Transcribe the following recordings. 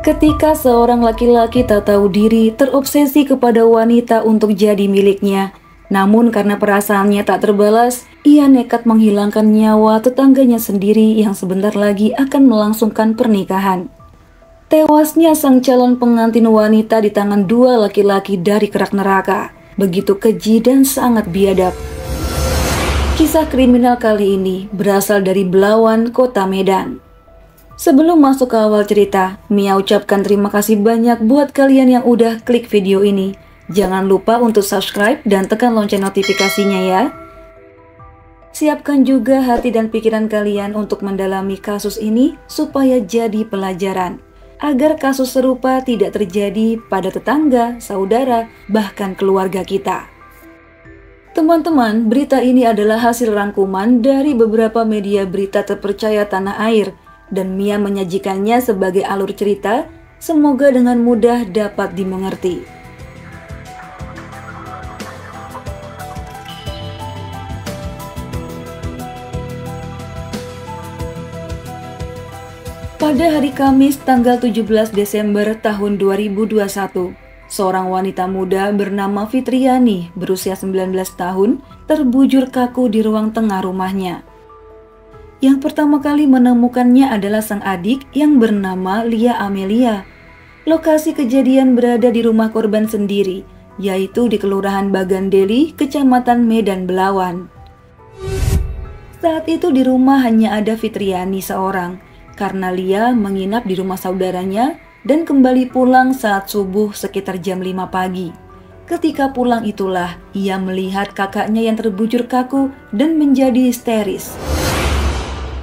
Ketika seorang laki-laki tak tahu diri terobsesi kepada wanita untuk jadi miliknya, namun karena perasaannya tak terbalas, ia nekat menghilangkan nyawa tetangganya sendiri yang sebentar lagi akan melangsungkan pernikahan. Tewasnya sang calon pengantin wanita di tangan dua laki-laki dari kerak neraka, begitu keji dan sangat biadab. Kisah kriminal kali ini berasal dari Belawan, Kota Medan. Sebelum masuk ke awal cerita, Mia ucapkan terima kasih banyak buat kalian yang udah klik video ini. Jangan lupa untuk subscribe dan tekan lonceng notifikasinya ya. Siapkan juga hati dan pikiran kalian untuk mendalami kasus ini supaya jadi pelajaran, agar kasus serupa tidak terjadi pada tetangga, saudara, bahkan keluarga kita. Teman-teman, berita ini adalah hasil rangkuman dari beberapa media berita terpercaya tanah air, dan Mia menyajikannya sebagai alur cerita, semoga dengan mudah dapat dimengerti. Pada hari Kamis tanggal 17 Desember tahun 2021, seorang wanita muda bernama Fitriani berusia 19 tahun terbujur kaku di ruang tengah rumahnya. Yang pertama kali menemukannya adalah sang adik yang bernama Lia Amelia. Lokasi kejadian berada di rumah korban sendiri, yaitu di Kelurahan Bagandeli, Kecamatan Medan Belawan. Saat itu di rumah hanya ada Fitriani seorang, karena Lia menginap di rumah saudaranya dan kembali pulang saat subuh sekitar jam 5 pagi. Ketika pulang itulah ia melihat kakaknya yang terbujur kaku dan menjadi histeris.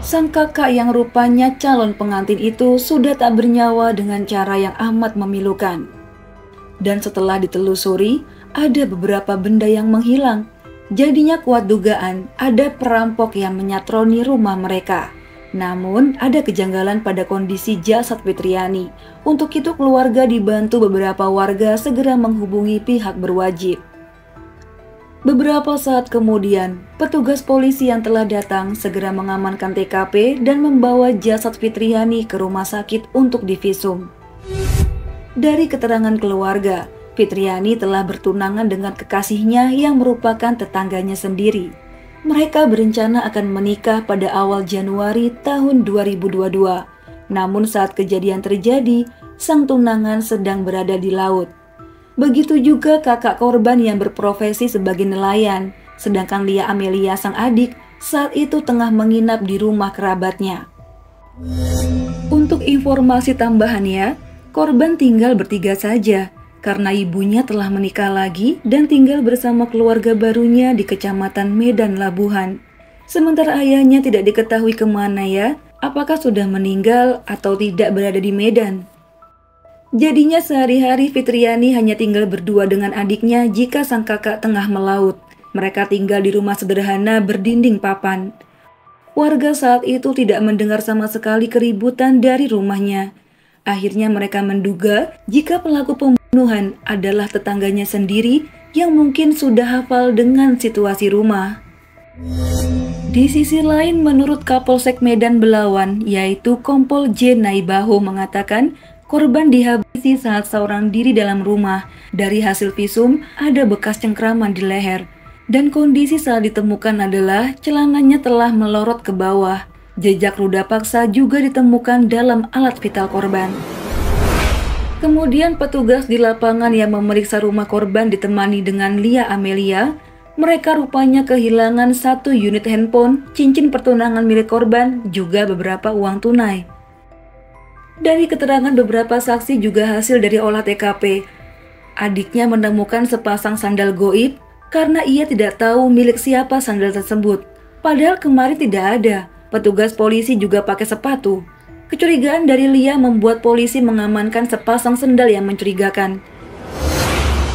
Sang kakak yang rupanya calon pengantin itu sudah tak bernyawa dengan cara yang amat memilukan. Dan setelah ditelusuri, ada beberapa benda yang menghilang. Jadinya kuat dugaan ada perampok yang menyatroni rumah mereka. Namun ada kejanggalan pada kondisi jasad Fitriani. Untuk itu keluarga dibantu beberapa warga segera menghubungi pihak berwajib. Beberapa saat kemudian, petugas polisi yang telah datang segera mengamankan TKP dan membawa jasad Fitriani ke rumah sakit untuk divisum. Dari keterangan keluarga, Fitriani telah bertunangan dengan kekasihnya yang merupakan tetangganya sendiri. Mereka berencana akan menikah pada awal Januari tahun 2022. Namun saat kejadian terjadi, sang tunangan sedang berada di laut. Begitu juga kakak korban yang berprofesi sebagai nelayan, sedangkan Lia Amelia sang adik saat itu tengah menginap di rumah kerabatnya. Untuk informasi tambahannya, korban tinggal bertiga saja karena ibunya telah menikah lagi dan tinggal bersama keluarga barunya di Kecamatan Medan Labuhan. Sementara ayahnya tidak diketahui kemana ya, apakah sudah meninggal atau tidak berada di Medan. Jadinya sehari-hari Fitriani hanya tinggal berdua dengan adiknya jika sang kakak tengah melaut. Mereka tinggal di rumah sederhana berdinding papan. Warga saat itu tidak mendengar sama sekali keributan dari rumahnya. Akhirnya mereka menduga jika pelaku pembunuhan adalah tetangganya sendiri yang mungkin sudah hafal dengan situasi rumah. Di sisi lain, menurut Kapolsek Medan Belawan, yaitu Kompol J. Naibaho mengatakan korban dihabisi saat seorang diri dalam rumah. Dari hasil visum, ada bekas cengkraman di leher. Dan kondisi saat ditemukan adalah celananya telah melorot ke bawah. Jejak ruda paksa juga ditemukan dalam alat vital korban. Kemudian petugas di lapangan yang memeriksa rumah korban ditemani dengan Lia Amelia. Mereka rupanya kehilangan 1 unit handphone, cincin pertunangan milik korban, juga beberapa uang tunai. Dari keterangan beberapa saksi juga hasil dari olah TKP. Adiknya menemukan sepasang sandal goib karena ia tidak tahu milik siapa sandal tersebut. Padahal kemarin tidak ada. Petugas polisi juga pakai sepatu. Kecurigaan dari Lia membuat polisi mengamankan sepasang sandal yang mencurigakan.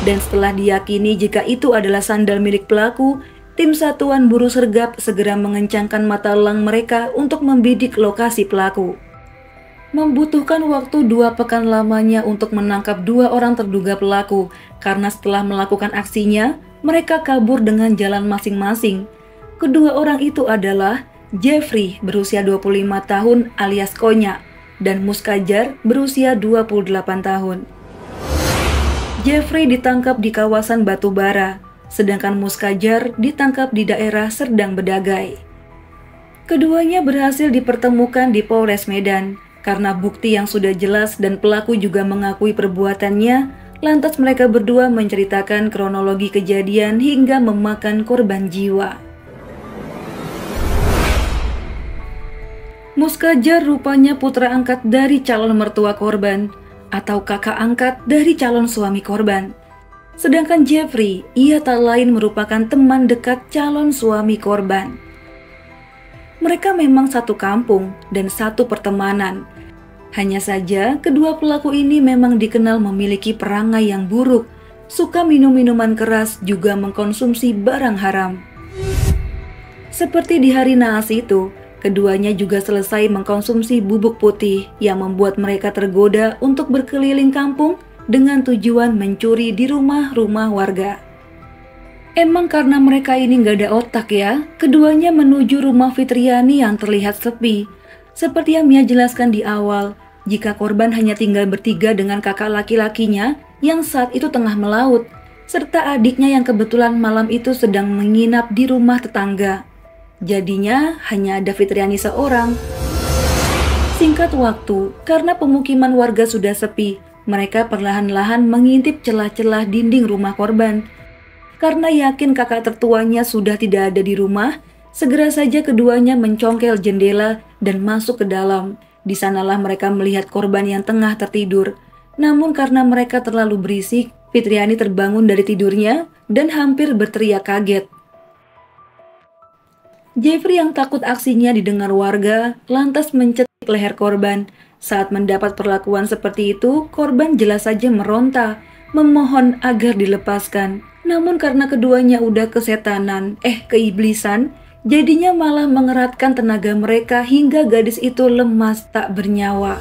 Dan setelah diyakini jika itu adalah sandal milik pelaku, tim Satuan Buru Sergap segera mengencangkan mata elang mereka untuk membidik lokasi pelaku. Membutuhkan waktu 2 pekan lamanya untuk menangkap 2 orang terduga pelaku, karena setelah melakukan aksinya, mereka kabur dengan jalan masing-masing. Kedua orang itu adalah Jeffrey berusia 25 tahun alias Konya, dan Muskajar berusia 28 tahun. Jeffrey ditangkap di kawasan Batubara, sedangkan Muskajar ditangkap di daerah Serdang Bedagai. Keduanya berhasil dipertemukan di Polres Medan. Karena bukti yang sudah jelas dan pelaku juga mengakui perbuatannya, lantas mereka berdua menceritakan kronologi kejadian hingga memakan korban jiwa. Muskajar rupanya putra angkat dari calon mertua korban, atau kakak angkat dari calon suami korban. Sedangkan Jeffrey, ia tak lain merupakan teman dekat calon suami korban. Mereka memang satu kampung dan satu pertemanan. Hanya saja, kedua pelaku ini memang dikenal memiliki perangai yang buruk, suka minum minuman keras, juga mengkonsumsi barang haram. Seperti di hari naas itu, keduanya juga selesai mengkonsumsi bubuk putih yang membuat mereka tergoda untuk berkeliling kampung dengan tujuan mencuri di rumah-rumah warga. Emang karena mereka ini nggak ada otak ya, keduanya menuju rumah Fitriani yang terlihat sepi. Seperti yang Mia jelaskan di awal, jika korban hanya tinggal bertiga dengan kakak laki-lakinya yang saat itu tengah melaut, serta adiknya yang kebetulan malam itu sedang menginap di rumah tetangga. Jadinya hanya ada Fitriani seorang. Singkat waktu, karena pemukiman warga sudah sepi, mereka perlahan-lahan mengintip celah-celah dinding rumah korban. Karena yakin kakak tertuanya sudah tidak ada di rumah, segera saja keduanya mencongkel jendela dan masuk ke dalam. Di sanalah mereka melihat korban yang tengah tertidur. Namun karena mereka terlalu berisik, Fitriani terbangun dari tidurnya dan hampir berteriak kaget. Jeffrey yang takut aksinya didengar warga, lantas mencetik leher korban. Saat mendapat perlakuan seperti itu, korban jelas saja meronta, memohon agar dilepaskan. Namun karena keduanya udah keiblisan, jadinya malah mengeratkan tenaga mereka hingga gadis itu lemas tak bernyawa.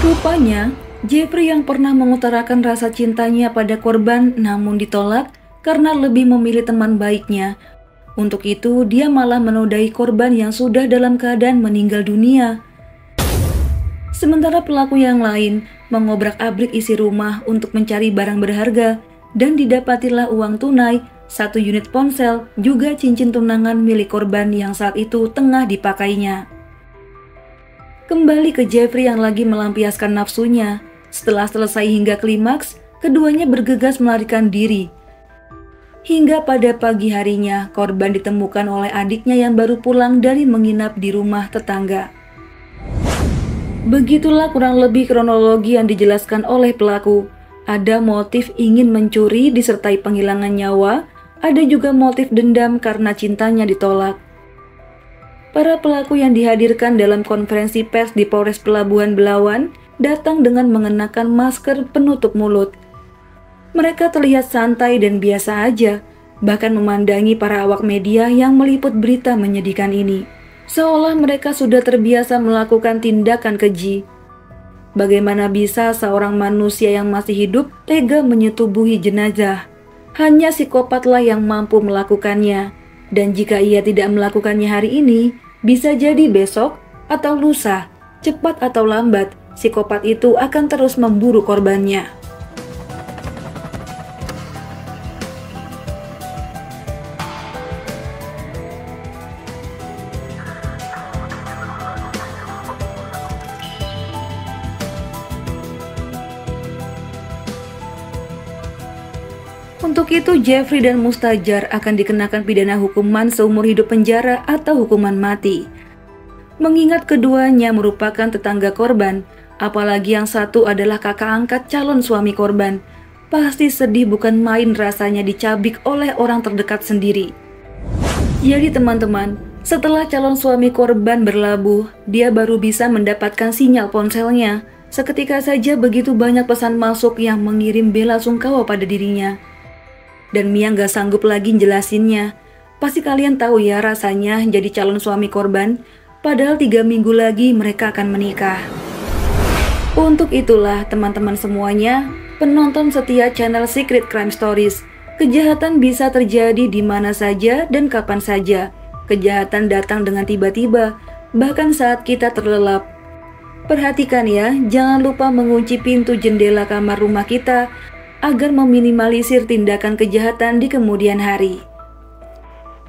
Rupanya, Jeffrey yang pernah mengutarakan rasa cintanya pada korban namun ditolak karena lebih memilih teman baiknya. Untuk itu, dia malah menodai korban yang sudah dalam keadaan meninggal dunia. Sementara pelaku yang lain mengobrak-abrik isi rumah untuk mencari barang berharga, dan didapatilah uang tunai, 1 unit ponsel, juga cincin tunangan milik korban yang saat itu tengah dipakainya. Kembali ke Jeffrey yang lagi melampiaskan nafsunya. Setelah selesai hingga klimaks, keduanya bergegas melarikan diri. Hingga pada pagi harinya, korban ditemukan oleh adiknya yang baru pulang dari menginap di rumah tetangga. Begitulah kurang lebih kronologi yang dijelaskan oleh pelaku. Ada motif ingin mencuri disertai penghilangan nyawa, ada juga motif dendam karena cintanya ditolak. Para pelaku yang dihadirkan dalam konferensi pers di Polres Pelabuhan Belawan datang dengan mengenakan masker penutup mulut. Mereka terlihat santai dan biasa aja, bahkan memandangi para awak media yang meliput berita menyedihkan ini, seolah mereka sudah terbiasa melakukan tindakan keji. Bagaimana bisa seorang manusia yang masih hidup tega menyetubuhi jenazah? Hanya psikopatlah yang mampu melakukannya. Dan jika ia tidak melakukannya hari ini, bisa jadi besok atau lusa, cepat atau lambat, psikopat itu akan terus memburu korbannya. Untuk itu, Jeffrey dan Mustajar akan dikenakan pidana hukuman seumur hidup penjara atau hukuman mati. Mengingat keduanya merupakan tetangga korban, apalagi yang satu adalah kakak angkat calon suami korban, pasti sedih bukan main rasanya dicabik oleh orang terdekat sendiri. Jadi teman-teman, setelah calon suami korban berlabuh, dia baru bisa mendapatkan sinyal ponselnya. Seketika saja begitu banyak pesan masuk yang mengirim bela sungkawa pada dirinya. Dan Mia gak sanggup lagi jelasinnya. Pasti kalian tahu ya rasanya jadi calon suami korban, padahal 3 minggu lagi mereka akan menikah. Untuk itulah teman-teman semuanya, penonton setia channel Secret Crime Stories, kejahatan bisa terjadi di mana saja dan kapan saja. Kejahatan datang dengan tiba-tiba, bahkan saat kita terlelap. Perhatikan ya, jangan lupa mengunci pintu jendela kamar rumah kita agar meminimalisir tindakan kejahatan di kemudian hari.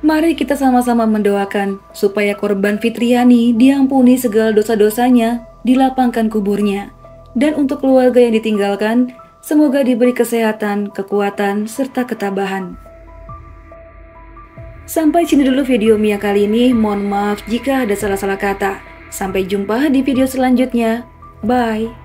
Mari kita sama-sama mendoakan supaya korban Fitriani diampuni segala dosa-dosanya, dilapangkan kuburnya. Dan untuk keluarga yang ditinggalkan, semoga diberi kesehatan, kekuatan, serta ketabahan. Sampai sini dulu video Mia kali ini, mohon maaf jika ada salah-salah kata. Sampai jumpa di video selanjutnya. Bye.